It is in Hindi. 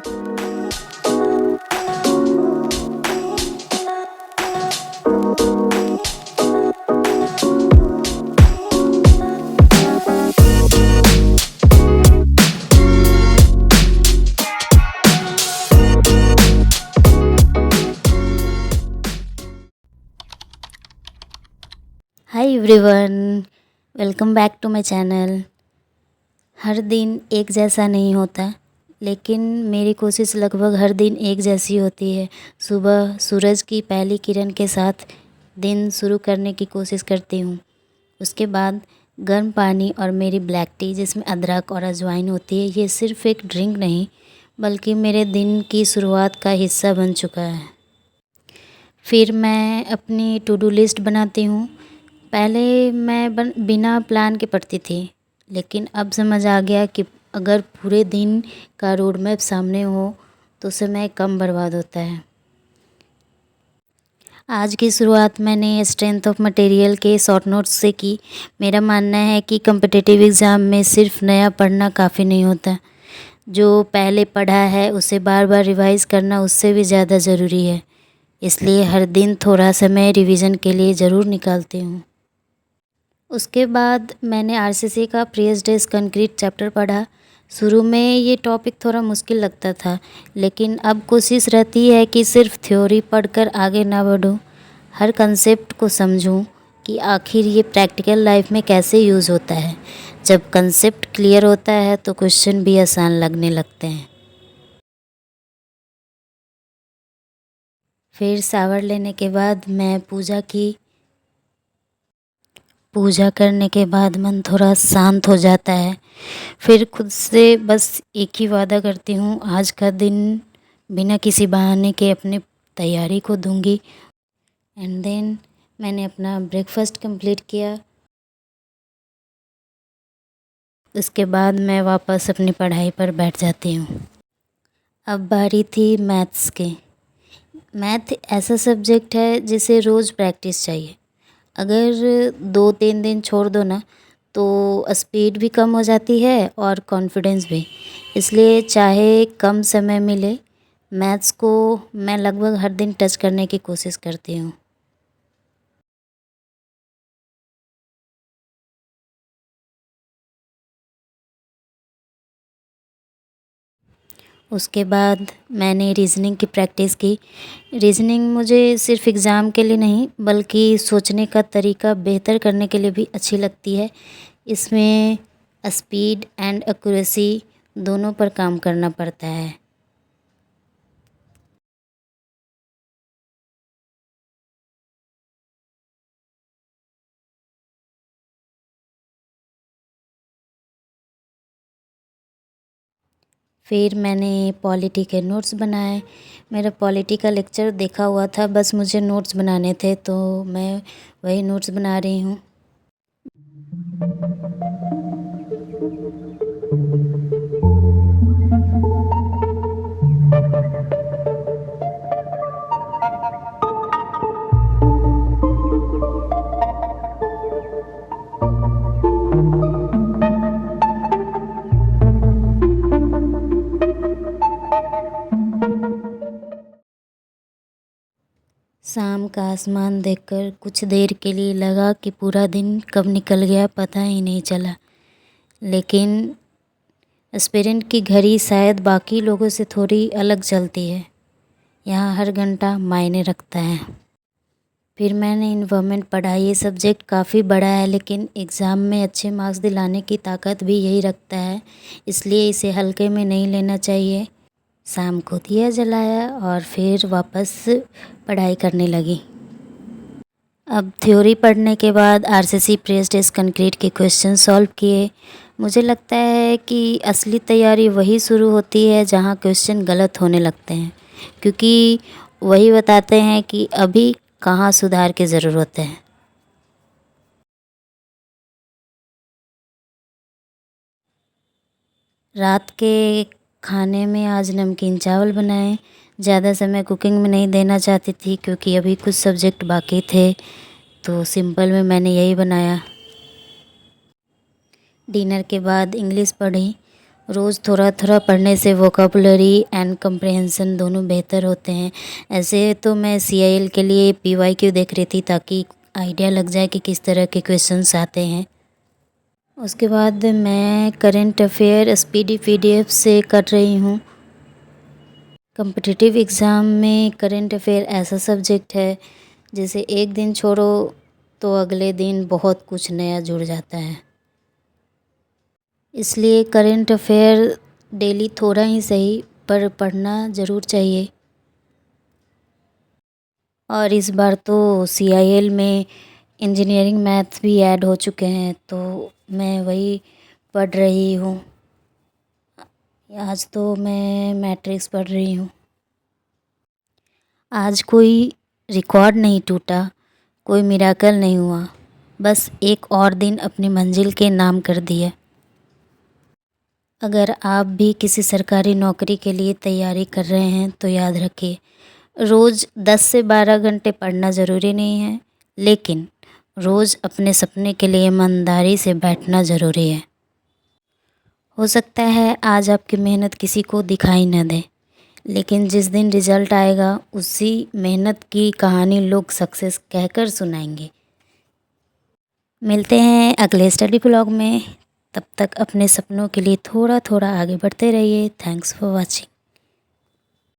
Hi everyone, welcome back to my channel. हर दिन एक जैसा नहीं होता, लेकिन मेरी कोशिश लगभग हर दिन एक जैसी होती है। सुबह सूरज की पहली किरण के साथ दिन शुरू करने की कोशिश करती हूँ। उसके बाद गर्म पानी और मेरी ब्लैक टी जिसमें अदरक और अजवाइन होती है, ये सिर्फ़ एक ड्रिंक नहीं बल्कि मेरे दिन की शुरुआत का हिस्सा बन चुका है। फिर मैं अपनी टू डू लिस्ट बनाती हूँ। पहले मैं बिना प्लान के पढ़ती थी, लेकिन अब समझ आ गया कि अगर पूरे दिन का रोड मैप सामने हो तो समय कम बर्बाद होता है। आज की शुरुआत मैंने स्ट्रेंथ ऑफ मटेरियल के शॉर्ट नोट्स से की। मेरा मानना है कि कम्पिटिटिव एग्ज़ाम में सिर्फ नया पढ़ना काफ़ी नहीं होता, जो पहले पढ़ा है उसे बार बार रिवाइज़ करना उससे भी ज़्यादा ज़रूरी है। इसलिए हर दिन थोड़ा समय रिवीजन के लिए ज़रूर निकालती हूँ। उसके बाद मैंने आरसीसी का प्रीसियस कंक्रीट चैप्टर पढ़ा। शुरू में ये टॉपिक थोड़ा मुश्किल लगता था, लेकिन अब कोशिश रहती है कि सिर्फ थ्योरी पढ़कर आगे ना बढ़ूँ, हर कंसेप्ट को समझूँ कि आखिर ये प्रैक्टिकल लाइफ में कैसे यूज़ होता है। जब कंसेप्ट क्लियर होता है तो क्वेश्चन भी आसान लगने लगते हैं। फिर शावर लेने के बाद मैं पूजा करने के बाद मन थोड़ा शांत हो जाता है। फिर खुद से बस एक ही वादा करती हूँ, आज का दिन बिना किसी बहाने के अपनी तैयारी को दूंगी। एंड देन मैंने अपना ब्रेकफास्ट कंप्लीट किया। उसके बाद मैं वापस अपनी पढ़ाई पर बैठ जाती हूँ। अब बारी थी मैथ्स की। मैथ ऐसा सब्जेक्ट है जिसे रोज़ प्रैक्टिस चाहिए। अगर 2-3 दिन छोड़ दो ना तो स्पीड भी कम हो जाती है और कॉन्फिडेंस भी। इसलिए चाहे कम समय मिले, मैथ्स को मैं लगभग हर दिन टच करने की कोशिश करती हूँ। उसके बाद मैंने रीज़निंग की प्रैक्टिस की। रीज़निंग मुझे सिर्फ एग्ज़ाम के लिए नहीं बल्कि सोचने का तरीका बेहतर करने के लिए भी अच्छी लगती है। इसमें स्पीड एंड एक्यूरेसी दोनों पर काम करना पड़ता है। फिर मैंने पॉलिटी के नोट्स बनाए। मेरा पॉलिटी का लेक्चर देखा हुआ था, बस मुझे नोट्स बनाने थे तो मैं वही नोट्स बना रही हूँ। शाम का आसमान देखकर कुछ देर के लिए लगा कि पूरा दिन कब निकल गया पता ही नहीं चला। लेकिन एस्पिरेंट की घड़ी शायद बाकी लोगों से थोड़ी अलग चलती है। यहाँ हर घंटा मायने रखता है। फिर मैंने इन्वायरमेंट पढ़ा। ये सब्जेक्ट काफ़ी बड़ा है, लेकिन एग्ज़ाम में अच्छे मार्क्स दिलाने की ताकत भी यही रखता है, इसलिए इसे हल्के में नहीं लेना चाहिए। शाम को दिया जलाया और फिर वापस पढ़ाई करने लगी। अब थ्योरी पढ़ने के बाद आरसीसी प्रेस टेस्ट कंक्रीट के क्वेश्चन सॉल्व किए। मुझे लगता है कि असली तैयारी वही शुरू होती है जहाँ क्वेश्चन गलत होने लगते हैं, क्योंकि वही बताते हैं कि अभी कहाँ सुधार की ज़रूरत है। रात के खाने में आज नमकीन चावल बनाए। ज़्यादा समय कुकिंग में नहीं देना चाहती थी क्योंकि अभी कुछ सब्जेक्ट बाकी थे, तो सिंपल में मैंने यही बनाया। डिनर के बाद इंग्लिश पढ़ी। रोज़ थोड़ा थोड़ा पढ़ने से वोकेबुलरी एंड कम्प्रहेंसन दोनों बेहतर होते हैं। ऐसे तो मैं CIL के लिए PYQ देख रही थी ताकि आइडिया लग जाए कि किस तरह के क्वेश्चंस आते हैं। उसके बाद मैं करंट अफेयर SPD PDF से कर रही हूँ। कॉम्पिटिटिव एग्ज़ाम में करंट अफेयर ऐसा सब्जेक्ट है जैसे एक दिन छोड़ो तो अगले दिन बहुत कुछ नया जुड़ जाता है। इसलिए करंट अफेयर डेली थोड़ा ही सही पर पढ़ना ज़रूर चाहिए। और इस बार तो CIL में इंजीनियरिंग मैथ्स भी ऐड हो चुके हैं तो मैं वही पढ़ रही हूँ। आज तो मैं मैट्रिक्स पढ़ रही हूँ। आज कोई रिकॉर्ड नहीं टूटा, कोई मिराकल नहीं हुआ, बस एक और दिन अपनी मंजिल के नाम कर दिया। अगर आप भी किसी सरकारी नौकरी के लिए तैयारी कर रहे हैं तो याद रखिए, रोज़ 10 से 12 घंटे पढ़ना ज़रूरी नहीं है, लेकिन रोज़ अपने सपने के लिए ईमानदारी से बैठना ज़रूरी है। हो सकता है आज आपकी मेहनत किसी को दिखाई न दे, लेकिन जिस दिन रिज़ल्ट आएगा उसी मेहनत की कहानी लोग सक्सेस कहकर सुनाएंगे। मिलते हैं अगले स्टडी ब्लॉग में। तब तक अपने सपनों के लिए थोड़ा थोड़ा आगे बढ़ते रहिए। Thanks for watching.